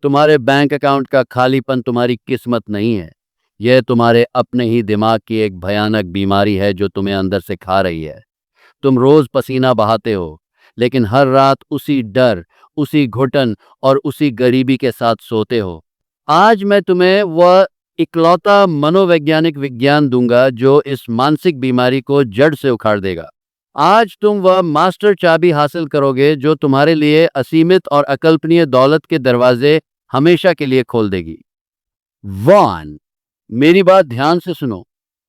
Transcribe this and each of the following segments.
तुम्हारे bank account का खालीपन तुम्हारी किस्मत नहीं है, यह तुम्हारे अपने ही दिमाग की एक भयानक बीमारी है जो तुम्हें अंदर से खा रही है। तुम रोज पसीना बहाते हो, लेकिन हर रात उसी डर, उसी घुटन और उसी गरीबी के साथ सोते हो। आज मैं तुम्हें वह इकलौता मनोवैज्ञानिक विज्ञान दूंगा जो इस मानसिक बीमारी को जड़ से उखाड़ देगा। आज तुम वह मास्टर चाबी हासिल करोगे जो तुम्हारे लिए असीमित और अकल्पनीय दौलत के दरवाजे हमेशा के लिए खोल देगी। वन, मेरी बात ध्यान से सुनो।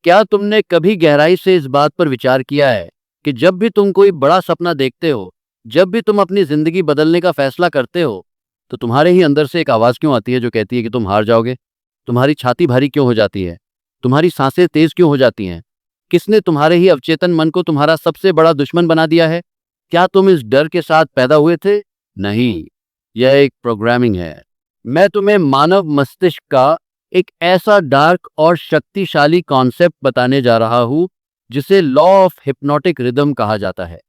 क्या तुमने कभी गहराई से इस बात पर विचार किया है कि जब भी तुम कोई बड़ा सपना देखते हो, जब भी तुम अपनी जिंदगी बदलने का फैसला करते हो, तो तुम्हारे ही अंदर से एक आवाज क्यों आती है जो कहती है कि तुम हार जाओगे? तुम्हारी छाती भारी क्यों हो जाती है? तुम्हारी सांसें तेज क्यों हो जाती हैं? किसने तुम्हारे ही अवचेतन मन को तुम्हारा सबसे बड़ा दुश्मन बना दिया है? क्या तुम इस डर के साथ पैदा हुए थे? नहीं, यह एक प्रोग्रामिंग है। मैं तुम्हें मानव मस्तिष्क का एक ऐसा डार्क और शक्तिशाली कॉन्सेप्ट बताने जा रहा हूं जिसे लॉ ऑफ हिप्नोटिक रिदम कहा जाता है।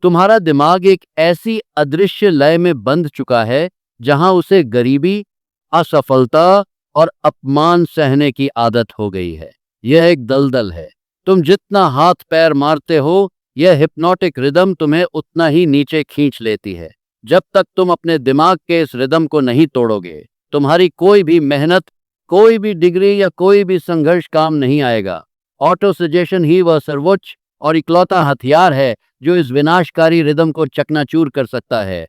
तुम्हारा दिमाग एक ऐसी अदृश्य लय में बंध चुका है जहां उसे गरीबी, असफलता और अपमान सहने की आदत हो गई है। यह एक दलदल है। तुम जितना हाथ पैर मारते हो, यह हिप्नोटिक रिदम तुम्हें उतना ही नीचे खींच लेती है। जब तक तुम अपने दिमाग के इस रिदम को नहीं तोड़ोगे, तुम्हारी कोई भी मेहनत, कोई भी डिग्री या कोई भी संघर्ष काम नहीं आएगा। ऑटो सजेशन ही वह सर्वोच्च और इकलौता हथियार है जो इस विनाशकारी रिदम को चकनाचूर कर सकता है।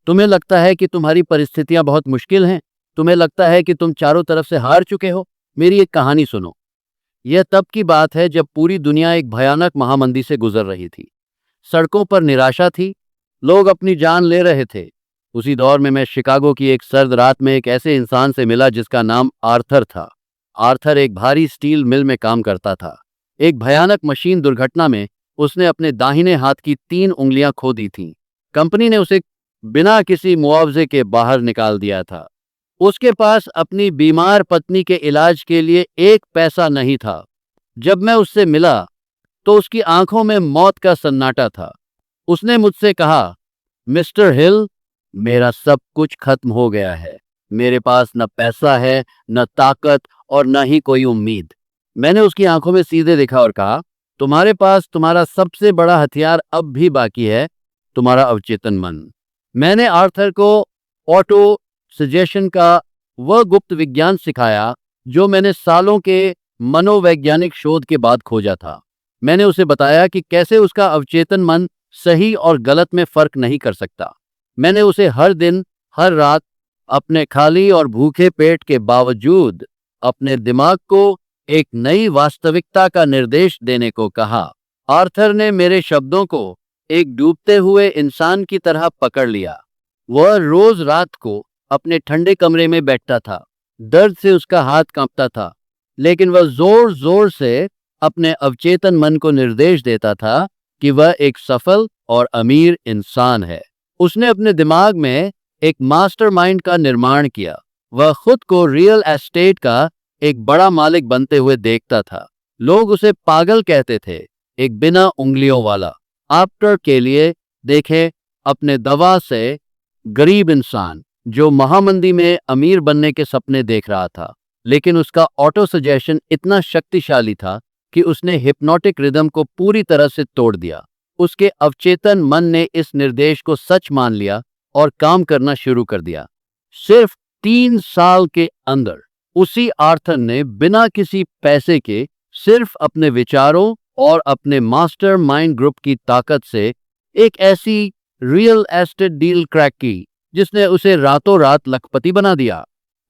तुम्हें लगता है कि तुम्हारी परिस्थितियां बहुत मुश्किल हैं, तुम्हें लगता है कि तुम चारों तरफ से हार चुके हो। मेरी एक कहानी सुनो। यह तब की बात है जब पूरी दुनिया एक भयानक महामंदी से गुजर रही थी। सड़कों पर निराशा थी, लोग अपनी जान ले रहे थे। उसी दौर में मैं शिकागो की एक सर्द रात में एक ऐसे इंसान से मिला जिसका नाम आर्थर था। आर्थर एक भारी स्टील मिल में काम करता था। एक भयानक मशीन दुर्घटना में उसने अपने दाहिने हाथ की 3 उंगलियां खो दी थीं। कंपनी ने उसे बिना किसी मुआवजे के बाहर निकाल दिया था। उसके पास अपनी बीमार पत्नी के इलाज के लिए 1 पैसा नहीं था। जब मैं उससे मिला तो उसकी आंखों में मौत का सन्नाटा था। उसने मुझसे कहा, मिस्टर हिल, मेरा सब कुछ खत्म हो गया है। मेरे पास न पैसा है, न ताकत और न ही कोई उम्मीद। मैंने उसकी आंखों में सीधे देखा और कहा, तुम्हारे पास तुम्हारा सबसे बड़ा हथियार अब भी बाकी है, तुम्हारा अवचेतन मन। मैंने आर्थर को ऑटो सजेशन का वह गुप्त विज्ञान सिखाया जो मैंने सालों के मनोवैज्ञानिक शोध के बाद खोजा था। मैंने उसे बताया कि कैसे उसका अवचेतन मन सही और गलत में फर्क नहीं कर सकता। मैंने उसे हर दिन, हर रात, अपने खाली और भूखे पेट के बावजूद अपने दिमाग को एक नई वास्तविकता का निर्देश देने को कहा। आर्थर ने मेरे शब्दों को एक डूबते हुए इंसान की तरह पकड़ लिया। वह रोज रात को अपने ठंडे कमरे में बैठता था। दर्द से उसका हाथ कांपता था, लेकिन वह जोर जोर से अपने अवचेतन मन को निर्देश देता था कि वह एक सफल और अमीर इंसान है। उसने अपने दिमाग में एक मास्टरमाइंड का निर्माण किया। वह खुद को रियल एस्टेट का एक बड़ा मालिक बनते हुए देखता था। लोग उसे पागल कहते थे, एक बिना उंगलियों वाला। आफ्टर के लिए देखें, अपने दवा से गरीब इंसान जो महामंदी में अमीर बनने के सपने देख रहा था, लेकिन उसका ऑटो सजेशन इतना शक्तिशाली था कि उसने हिप्नोटिक रिदम को पूरी तरह से तोड़ दिया। उसके अवचेतन मन ने इस निर्देश को सच मान लिया और काम करना शुरू कर दिया। सिर्फ 3 साल के अंदर उसी आर्थर ने बिना किसी पैसे के, सिर्फ अपने विचारों और अपने मास्टर माइंड ग्रुप की ताकत से एक ऐसी रियल एस्टेट डील क्रैक की जिसने उसे रातों रात लखपति बना दिया।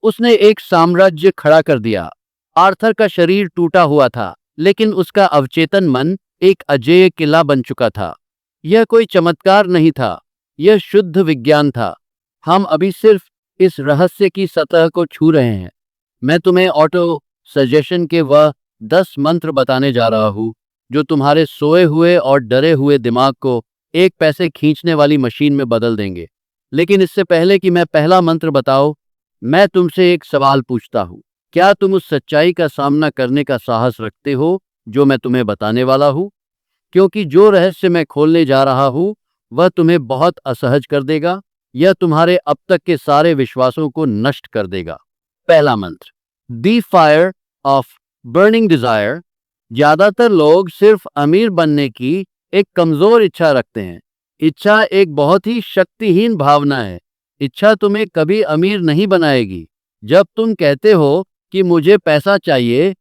उसने एक साम्राज्य खड़ा कर दिया। आर्थर का शरीर टूटा हुआ था, लेकिन उसका अवचेतन मन एक अजेय किला बन चुका था। यह कोई चमत्कार नहीं था, यह शुद्ध विज्ञान था। हम अभी सिर्फ इस रहस्य की सतह को छू रहे हैं। मैं तुम्हें ऑटो सजेशन के वह 10 मंत्र बताने जा रहा हूं जो तुम्हारे सोए हुए और डरे हुए दिमाग को 1 पैसे खींचने वाली मशीन में बदल देंगे। लेकिन इससे पहले कि मैं पहला मंत्र बताऊं, मैं तुमसे एक सवाल पूछता हूं। क्या तुम उस सच्चाई का सामना करने का साहस रखते हो जो मैं तुम्हें बताने वाला हूं? क्योंकि जो रहस्य मैं खोलने जा रहा हूं वह तुम्हें बहुत असहज कर देगा। यह तुम्हारे अब तक के सारे विश्वासों को नष्ट कर देगा। पहला मंत्र, दी फायर ऑफ बर्निंग डिजायर। ज्यादातर लोग सिर्फ अमीर बनने की एक कमजोर इच्छा रखते हैं। इच्छा एक बहुत ही शक्तिहीन भावना है। इच्छा तुम्हें कभी अमीर नहीं बनाएगी। जब तुम कहते हो कि मुझे पैसा चाहिए,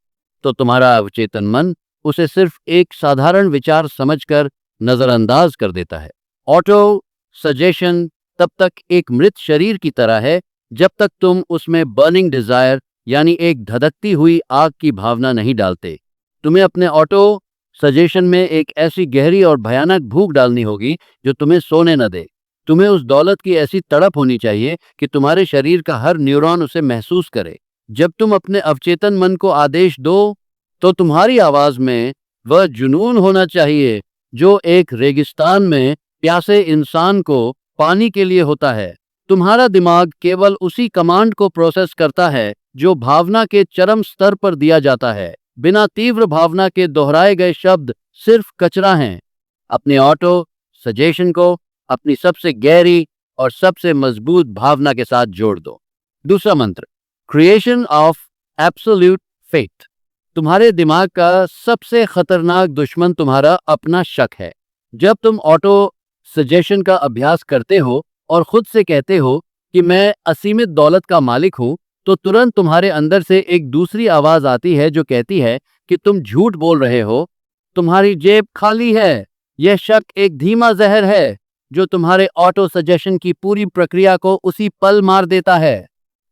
तो तुम्हारा अवचेतन मन उसे सिर्फ एक साधारण विचार समझकर नजरअंदाज कर देता है। ऑटो सजेशन तब तक एक मृत शरीर की तरह है जब तक तुम उसमें बर्निंग डिजायर यानी एक धधकती हुई आग की भावना नहीं डालते। तुम्हें अपने ऑटो सजेशन में एक ऐसी गहरी और भयानक भूख डालनी होगी जो तुम्हें सोने न दे। तुम्हें उस दौलत की ऐसी तड़प होनी चाहिए कि तुम्हारे शरीर का हर न्यूरॉन उसे महसूस करे। जब तुम अपने अवचेतन मन को आदेश दो, तो तुम्हारी आवाज में वह जुनून होना चाहिए जो एक रेगिस्तान में प्यासे इंसान को पानी के लिए होता है। तुम्हारा दिमाग केवल उसी कमांड को प्रोसेस करता है जो भावना के चरम स्तर पर दिया जाता है। बिना तीव्र भावना के दोहराए गए शब्द सिर्फ कचरा हैं। अपने ऑटो सजेशन को अपनी सबसे गहरी और सबसे मजबूत भावना के साथ जोड़ दो। दूसरा मंत्र, क्रिएशन ऑफ एब्सोल्यूट फेथ। तुम्हारे दिमाग का सबसे खतरनाक दुश्मन तुम्हारा अपना शक है। जब तुम ऑटो सजेशन का अभ्यास करते हो और खुद से कहते हो कि मैं असीमित दौलत का मालिक हूं, तो तुरंत तुम्हारे अंदर से एक दूसरी आवाज आती है जो कहती है कि तुम झूठ बोल रहे हो, तुम्हारी जेब खाली है। यह शक एक धीमा जहर है जो तुम्हारे ऑटो सजेशन की पूरी प्रक्रिया को उसी पल मार देता है।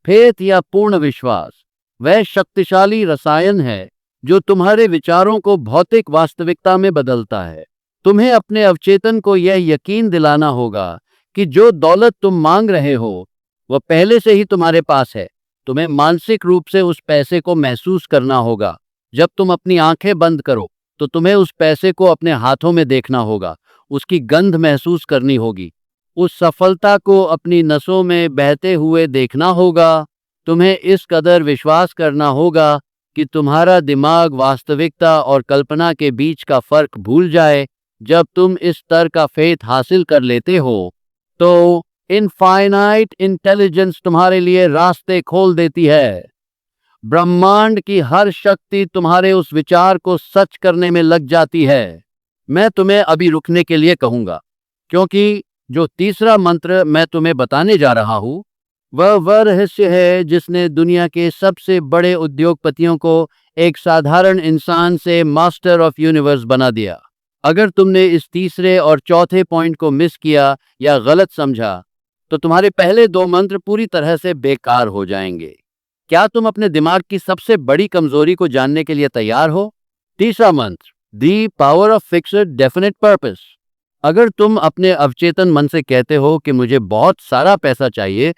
फेथ या पूर्ण विश्वास वह शक्तिशाली रसायन है जो तुम्हारे विचारों को भौतिक वास्तविकता में बदलता है। तुम्हें अपने अवचेतन को यह यकीन दिलाना होगा कि जो दौलत तुम मांग रहे हो वह पहले से ही तुम्हारे पास है। तुम्हें मानसिक रूप से उस पैसे को महसूस करना होगा। जब तुम अपनी आंखें बंद करो तो तुम्हें उस पैसे को अपने हाथों में देखना होगा, उसकी गंध महसूस करनी होगी, उस सफलता को अपनी नसों में बहते हुए देखना होगा। तुम्हें इस कदर विश्वास करना होगा कि तुम्हारा दिमाग वास्तविकता और कल्पना के बीच का फर्क भूल जाए। जब तुम इस स्तर का फेथ हासिल कर लेते हो तो इनफाइनाइट इंटेलिजेंस तुम्हारे लिए रास्ते खोल देती है। ब्रह्मांड की हर शक्ति तुम्हारे उस विचार को सच करने में लग जाती है। मैं तुम्हें अभी रुकने के लिए कहूंगा, क्योंकि जो तीसरा मंत्र मैं तुम्हें बताने जा रहा हूं वह रहस्य है जिसने दुनिया के सबसे बड़े उद्योगपतियों को एक साधारण इंसान से मास्टर ऑफ यूनिवर्स बना दिया। अगर तुमने इस तीसरे और चौथे पॉइंट को मिस किया या गलत समझा, तो तुम्हारे पहले दो मंत्र पूरी तरह से बेकार हो जाएंगे। क्या तुम अपने दिमाग की सबसे बड़ी कमजोरी को जानने के लिए तैयार हो? तीसरा मंत्र, the power of fixed definite purpose. अगर तुम अपने अवचेतन मन से कहते हो कि मुझे बहुत सारा पैसा चाहिए,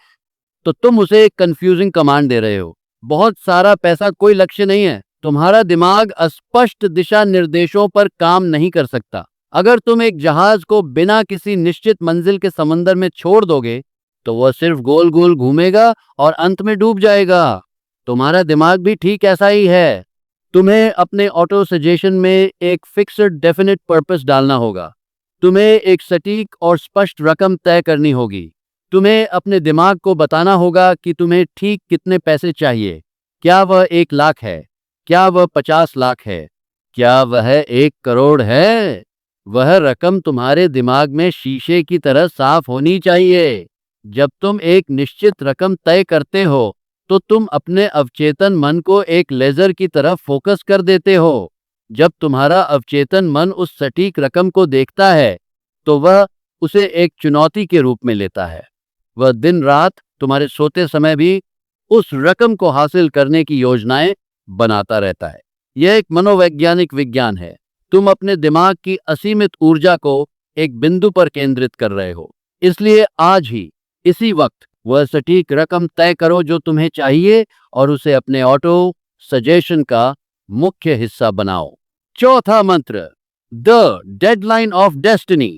तो तुम उसे एक कंफ्यूजिंग कमांड दे रहे हो। बहुत सारा पैसा कोई लक्ष्य नहीं है। तुम्हारा दिमाग अस्पष्ट दिशा निर्देशों पर काम नहीं कर सकता। अगर तुम एक जहाज को बिना किसी निश्चित मंजिल के समंदर में छोड़ दोगे, तो वह सिर्फ गोल गोल घूमेगा और अंत में डूब जाएगा। तुम्हारा दिमाग भी ठीक ऐसा ही है। तुम्हें अपने ऑटो सजेशन में एक फिक्स्ड डेफिनेट पर्पस डालना होगा। तुम्हें एक सटीक और स्पष्ट रकम तय करनी होगी। तुम्हें अपने दिमाग को बताना होगा कि तुम्हें ठीक कितने पैसे चाहिए। क्या वह 1 लाख है? क्या वह 50 लाख है? क्या वह 1 करोड़ है? वह रकम तुम्हारे दिमाग में शीशे की तरह साफ होनी चाहिए। जब तुम एक निश्चित रकम तय करते हो, तो तुम अपने अवचेतन मन को एक लेजर की तरफ फोकस कर देते हो। जब तुम्हारा अवचेतन मन उस सटीक रकम को देखता है, तो वह उसे एक चुनौती के रूप में लेता है। वह दिन रात तुम्हारे सोते समय भी उस रकम को हासिल करने की योजनाएं बनाता रहता है। यह एक मनोवैज्ञानिक विज्ञान है। तुम अपने दिमाग की असीमित ऊर्जा को एक बिंदु पर केंद्रित कर रहे हो। इसलिए आज ही इसी वक्त वह सटीक रकम तय करो जो तुम्हें चाहिए और उसे अपने ऑटो सजेशन का मुख्य हिस्सा बनाओ। चौथा मंत्र, द डेडलाइन ऑफ डेस्टिनी।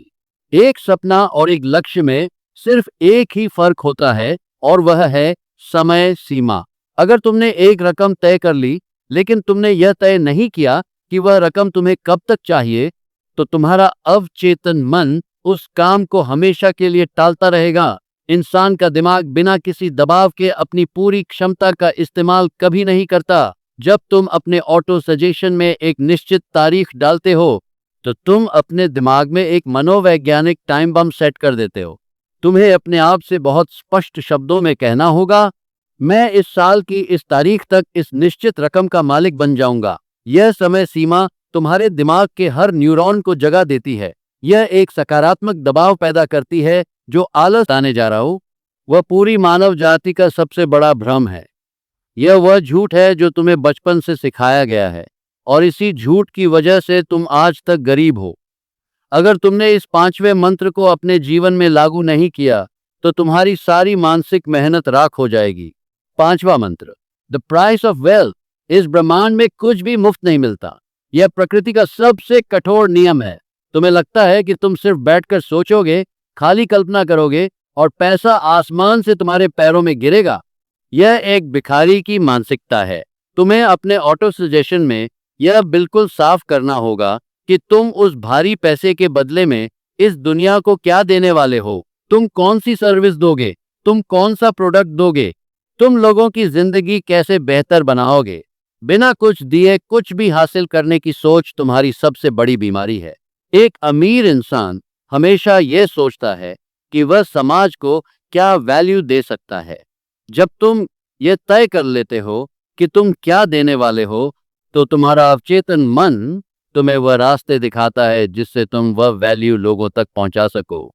एक सपना और एक लक्ष्य में सिर्फ एक ही फर्क होता है और वह है समय सीमा। अगर तुमने एक रकम तय कर ली, लेकिन तुमने यह तय नहीं किया कि वह रकम तुम्हें कब तक चाहिए, तो तुम्हारा अवचेतन मन उस काम को हमेशा के लिए टालता रहेगा। इंसान का दिमाग बिना किसी दबाव के अपनी पूरी क्षमता का इस्तेमाल कभी नहीं करता। जब तुम अपने ऑटो सजेशन में एक निश्चित तारीख डालते हो, तो तुम अपने दिमाग में एक मनोवैज्ञानिक टाइम बम सेट कर देते हो। तुम्हें अपने आप से बहुत स्पष्ट शब्दों में कहना होगा, मैं इस साल की इस तारीख तक इस निश्चित रकम का मालिक बन जाऊंगा। यह समय सीमा तुम्हारे दिमाग के हर न्यूरॉन को जगा देती है। यह एक सकारात्मक दबाव पैदा करती है जो आलस आने जा रहा हो। वह पूरी मानव जाति का सबसे बड़ा भ्रम है। यह वह झूठ है जो तुम्हें बचपन से सिखाया गया है, और इसी झूठ की वजह से तुम आज तक गरीब हो। अगर तुमने इस पांचवें मंत्र को अपने जीवन में लागू नहीं किया, तो तुम्हारी सारी मानसिक मेहनत राख हो जाएगी। पांचवा मंत्र, द प्राइस ऑफ वेल्थ। इस ब्रह्मांड में कुछ भी मुफ्त नहीं मिलता। यह प्रकृति का सबसे कठोर नियम है। तुम्हें लगता है कि तुम सिर्फ बैठकर सोचोगे, खाली कल्पना करोगे और पैसा आसमान से तुम्हारे पैरों में गिरेगा। यह एक भिखारी की मानसिकता है। तुम्हें अपने ऑटो सजेशन में यह बिल्कुल साफ करना होगा कि तुम उस भारी पैसे के बदले में इस दुनिया को क्या देने वाले हो। तुम कौन सी सर्विस दोगे, तुम कौन सा प्रोडक्ट दोगे, तुम लोगों की जिंदगी कैसे बेहतर बनाओगे। बिना कुछ दिए कुछ भी हासिल करने की सोच तुम्हारी सबसे बड़ी बीमारी है। एक अमीर इंसान हमेशा यह सोचता है कि वह समाज को क्या वैल्यू दे सकता है। जब तुम ये तय कर लेते हो कि तुम क्या देने वाले हो, तो तुम्हारा अवचेतन मन तुम्हें वह रास्ते दिखाता है जिससे तुम वह वैल्यू लोगों तक पहुंचा सको।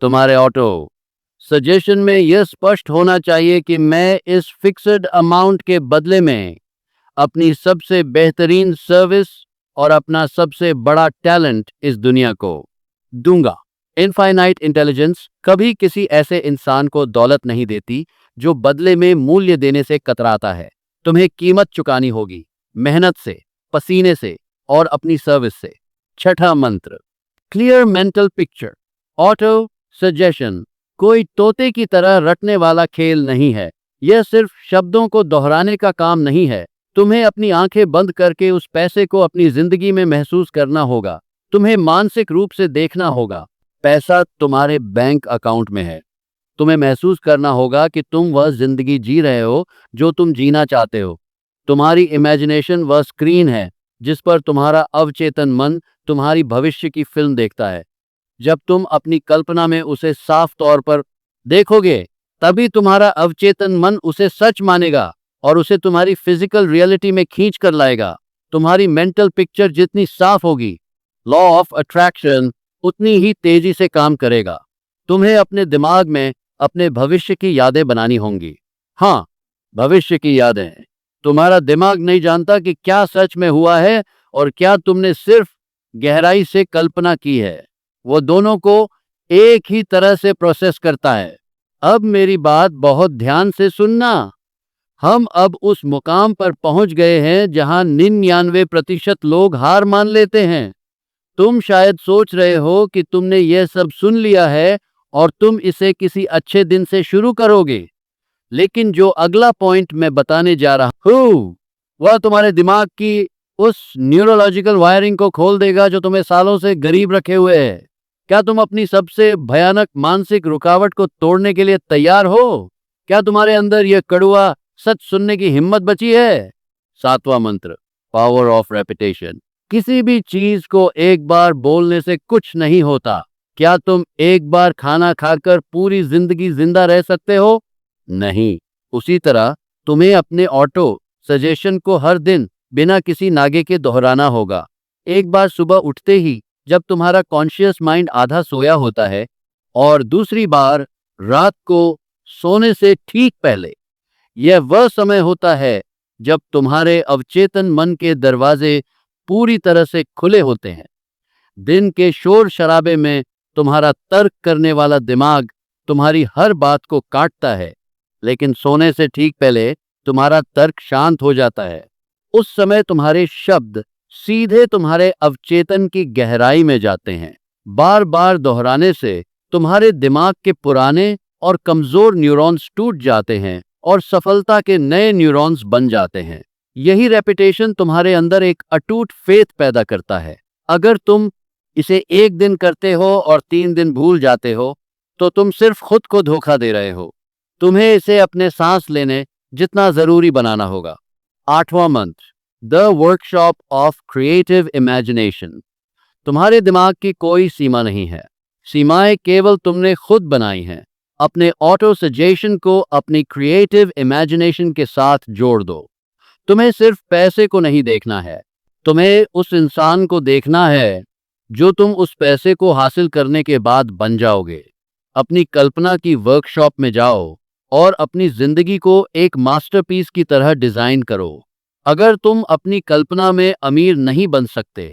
तुम्हारे ऑटो सजेशन में यह स्पष्ट होना चाहिए कि मैं इस फिक्स्ड अमाउंट के बदले में अपनी सबसे बेहतरीन सर्विस और अपना सबसे बड़ा टैलेंट इस दुनिया को दूंगा। इनफाइनाइट इंटेलिजेंस कभी किसी ऐसे इंसान को दौलत नहीं देती जो बदले में मूल्य देने से कतराता है। तुम्हें कीमत चुकानी होगी, मेहनत से, पसीने से और अपनी सर्विस से। छठा मंत्र, clear mental picture. Auto suggestion कोई तोते की तरह रटने वाला खेल नहीं है। यह सिर्फ शब्दों को दोहराने का काम नहीं है। तुम्हें अपनी आंखें बंद करके उस पैसे को अपनी जिंदगी में महसूस करना होगा। तुम्हें मानसिक रूप से देखना होगा, पैसा तुम्हारे बैंक अकाउंट में है। तुम्हें महसूस करना होगा कि तुम वह जिंदगी जी रहे हो जो तुम जीना चाहते हो। तुम्हारी इमेजिनेशन वह स्क्रीन है जिस पर तुम्हारा अवचेतन मन तुम्हारी भविष्य की फिल्म देखता है। जब तुम अपनी कल्पना में उसे साफ तौर पर देखोगे, तभी तुम्हारा अवचेतन मन उसे सच मानेगा और उसे तुम्हारी फिजिकल रियलिटी में खींच कर लाएगा। तुम्हारी मेंटल पिक्चर जितनी साफ होगी, लॉ ऑफ अट्रैक्शन उतनी ही तेजी से काम करेगा। तुम्हें अपने दिमाग में अपने भविष्य की यादें बनानी होंगी। हाँ, भविष्य की यादें। तुम्हारा दिमाग नहीं जानता कि क्या सच में हुआ है और क्या तुमने सिर्फ गहराई से कल्पना की है। वो दोनों को एक ही तरह से प्रोसेस करता है। अब मेरी बात बहुत ध्यान से सुनना। हम अब उस मुकाम पर पहुंच गए हैं जहां 99% लोग हार मान लेते हैं। तुम शायद सोच रहे हो कि तुमने यह सब सुन लिया है और तुम इसे किसी अच्छे दिन से शुरू करोगे, लेकिन जो अगला पॉइंट मैं बताने जा रहा हूं वह तुम्हारे दिमाग की उस न्यूरोलॉजिकल वायरिंग को खोल देगा जो तुम्हें सालों से गरीब रखे हुए है। क्या तुम अपनी सबसे भयानक मानसिक रुकावट को तोड़ने के लिए तैयार हो? क्या तुम्हारे अंदर यह कड़वा सच सुनने की हिम्मत बची है? सातवां मंत्र, पावर ऑफ रेपिटेशन। किसी भी चीज को एक बार बोलने से कुछ नहीं होता। क्या तुम एक बार खाना खाकर पूरी जिंदगी जिंदा रह सकते हो? नहीं। उसी तरह तुम्हें अपने ऑटो सजेशन को हर दिन बिना किसी नागे के दोहराना होगा। एक बार सुबह उठते ही जब तुम्हारा कॉन्शियस माइंड आधा सोया होता है, और दूसरी बार रात को सोने से ठीक पहले। यह वह समय होता है जब तुम्हारे अवचेतन मन के दरवाजे पूरी तरह से खुले होते हैं। दिन के शोर शराबे में तुम्हारा तर्क करने वाला दिमाग तुम्हारी हर बात को काटता है, लेकिन सोने से ठीक पहले तुम्हारा तर्क शांत हो जाता है। उस समय तुम्हारे शब्द सीधे तुम्हारे अवचेतन की गहराई में जाते हैं। बार बार दोहराने से तुम्हारे दिमाग के पुराने और कमजोर न्यूरॉन्स टूट जाते हैं और सफलता के नए न्यूरॉन्स बन जाते हैं। यही रेपिटेशन तुम्हारे अंदर एक अटूट फेथ पैदा करता है। अगर तुम इसे एक दिन करते हो और 3 दिन भूल जाते हो, तो तुम सिर्फ खुद को धोखा दे रहे हो। तुम्हें इसे अपने सांस लेने जितना जरूरी बनाना होगा। 8वां मंत्र, the workshop of creative imagination. तुम्हारे दिमाग की कोई सीमा नहीं है। सीमाएं केवल तुमने खुद बनाई हैं। अपने ऑटो सजेशन को अपनी क्रिएटिव इमेजिनेशन के साथ जोड़ दो। तुम्हें सिर्फ पैसे को नहीं देखना है, तुम्हें उस इंसान को देखना है जो तुम उस पैसे को हासिल करने के बाद बन जाओगे। अपनी कल्पना की वर्कशॉप में जाओ और अपनी जिंदगी को एक मास्टरपीस की तरह डिजाइन करो। अगर तुम अपनी कल्पना में अमीर नहीं बन सकते,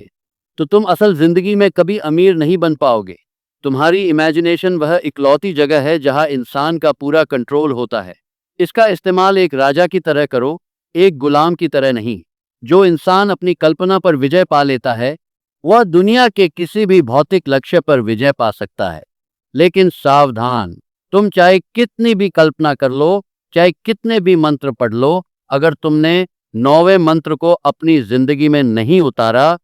तो तुम असल जिंदगी में कभी अमीर नहीं बन पाओगे। तुम्हारी इमेजिनेशन वह इकलौती जगह है जहां इंसान का पूरा कंट्रोल होता है। इसका इस्तेमाल एक राजा की तरह करो, एक गुलाम की तरह नहीं। जो इंसान अपनी कल्पना पर विजय पा लेता है, वह दुनिया के किसी भी भौतिक लक्ष्य पर विजय पा सकता है। लेकिन सावधान, तुम चाहे कितनी भी कल्पना कर लो, चाहे कितने भी मंत्र पढ़ लो, अगर तुमने 9वें मंत्र को अपनी जिंदगी में नहीं उतारा,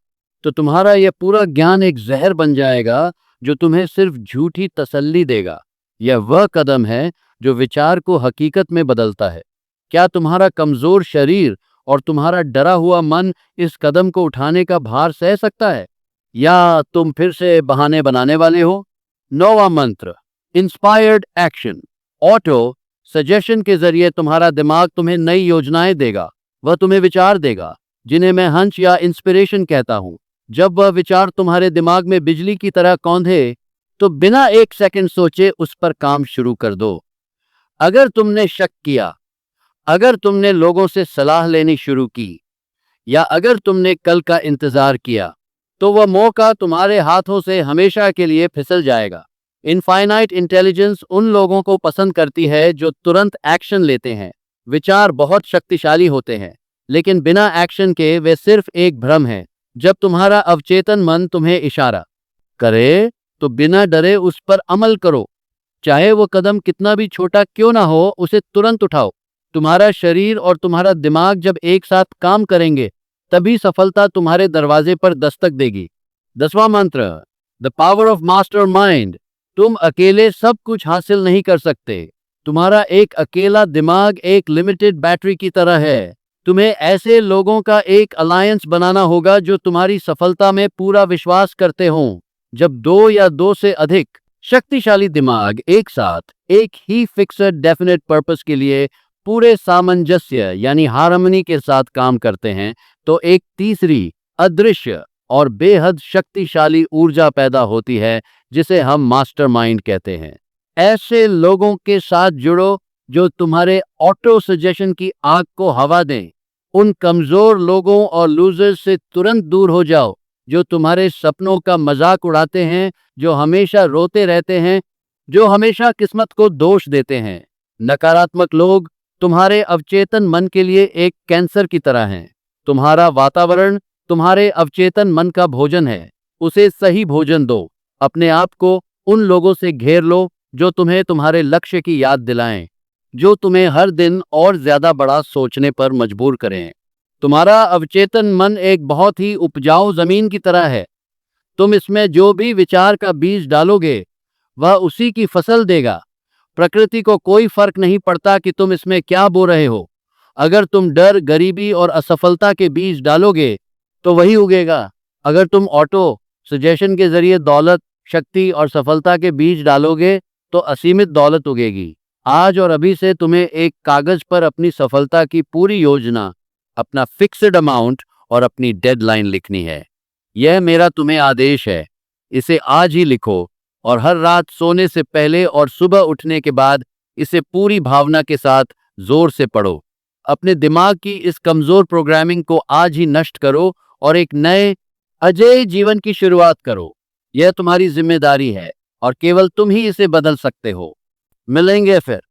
तो तुम्हारा यह पूरा ज्ञान एक जहर बन जाएगा जो तुम्हें सिर्फ झूठी तसल्ली देगा। यह वह कदम है जो विचार को हकीकत में बदलता है। क्या तुम्हारा कमजोर शरीर और तुम्हारा डरा हुआ मन इस कदम को उठाने का भार सह सकता है, या तुम फिर से बहाने बनाने वाले हो? 9वां मंत्र, इंस्पायर्ड एक्शन। ऑटो सजेशन के जरिए तुम्हारा दिमाग तुम्हें नई योजनाएं देगा। वह तुम्हें विचार देगा जिन्हें मैं हंच या इंस्पिरेशन कहता हूं। जब वह विचार तुम्हारे दिमाग में बिजली की तरह कौंधे, तो बिना एक सेकंड सोचे उस पर काम शुरू कर दो। अगर तुमने शक किया, अगर तुमने लोगों से सलाह लेनी शुरू की, या अगर तुमने कल का इंतजार किया, तो वह मौका तुम्हारे हाथों से हमेशा के लिए फिसल जाएगा। इनफाइनाइट इंटेलिजेंस उन लोगों को पसंद करती है जो तुरंत एक्शन लेते हैं। विचार बहुत शक्तिशाली होते हैं, लेकिन बिना एक्शन के वे सिर्फ एक भ्रम है। जब तुम्हारा अवचेतन मन तुम्हें इशारा करे, तो बिना डरे उस पर अमल करो। चाहे वो कदम कितना भी छोटा क्यों ना हो, उसे तुरंत उठाओ। तुम्हारा शरीर और तुम्हारा दिमाग जब एक साथ काम करेंगे, तभी सफलता तुम्हारे दरवाजे पर दस्तक देगी। 10वां मंत्र, the power of master mind. तुम अकेले सब कुछ हासिल नहीं कर सकते। तुम्हारा एक अकेला दिमाग एक लिमिटेड बैटरी की तरह है। तुम्हें ऐसे लोगों का एक अलायंस बनाना होगा जो तुम्हारी सफलता में पूरा विश्वास करते हों। जब 2 या 2 से अधिक शक्तिशाली दिमाग एक साथ एक ही फिक्स्ड डेफिनेट पर्पस के लिए पूरे सामंजस्य यानी हार्मनी के साथ काम करते हैं, तो एक तीसरी अदृश्य और बेहद शक्तिशाली ऊर्जा पैदा होती है जिसे हम मास्टरमाइंड कहते हैं। ऐसे लोगों के साथ जुड़ो जो तुम्हारे ऑटो सजेशन की आग को हवा दें। उन कमजोर लोगों और लूजर्स से तुरंत दूर हो जाओ जो तुम्हारे सपनों का मजाक उड़ाते हैं, जो हमेशा रोते रहते हैं, जो हमेशा किस्मत को दोष देते हैं। नकारात्मक लोग तुम्हारे अवचेतन मन के लिए एक कैंसर की तरह हैं। तुम्हारा वातावरण तुम्हारे अवचेतन मन का भोजन है। उसे सही भोजन दो। अपने आप को उन लोगों से घेर लो जो तुम्हें तुम्हारे लक्ष्य की याद दिलाएं, जो तुम्हें हर दिन और ज्यादा बड़ा सोचने पर मजबूर करें। तुम्हारा अवचेतन मन एक बहुत ही उपजाऊ जमीन की तरह है। तुम इसमें जो भी विचार का बीज डालोगे, वह उसी की फसल देगा। प्रकृति को कोई फर्क नहीं पड़ता कि तुम इसमें क्या बो रहे हो। अगर तुम डर, गरीबी और असफलता के बीज डालोगे, तो वही उगेगा। अगर तुम ऑटो सजेशन के जरिए दौलत, शक्ति और सफलता के बीज डालोगे, तो असीमित दौलत उगेगी। आज और अभी से तुम्हें एक कागज पर अपनी सफलता की पूरी योजना, अपना फिक्स्ड अमाउंट और अपनी डेडलाइन लिखनी है। यह मेरा तुम्हें आदेश है। इसे आज ही लिखो और हर रात सोने से पहले और सुबह उठने के बाद इसे पूरी भावना के साथ जोर से पढ़ो। अपने दिमाग की इस कमजोर प्रोग्रामिंग को आज ही नष्ट करो और एक नए अजेय जीवन की शुरुआत करो। यह तुम्हारी जिम्मेदारी है और केवल तुम ही इसे बदल सकते हो। मिलेंगे फिर।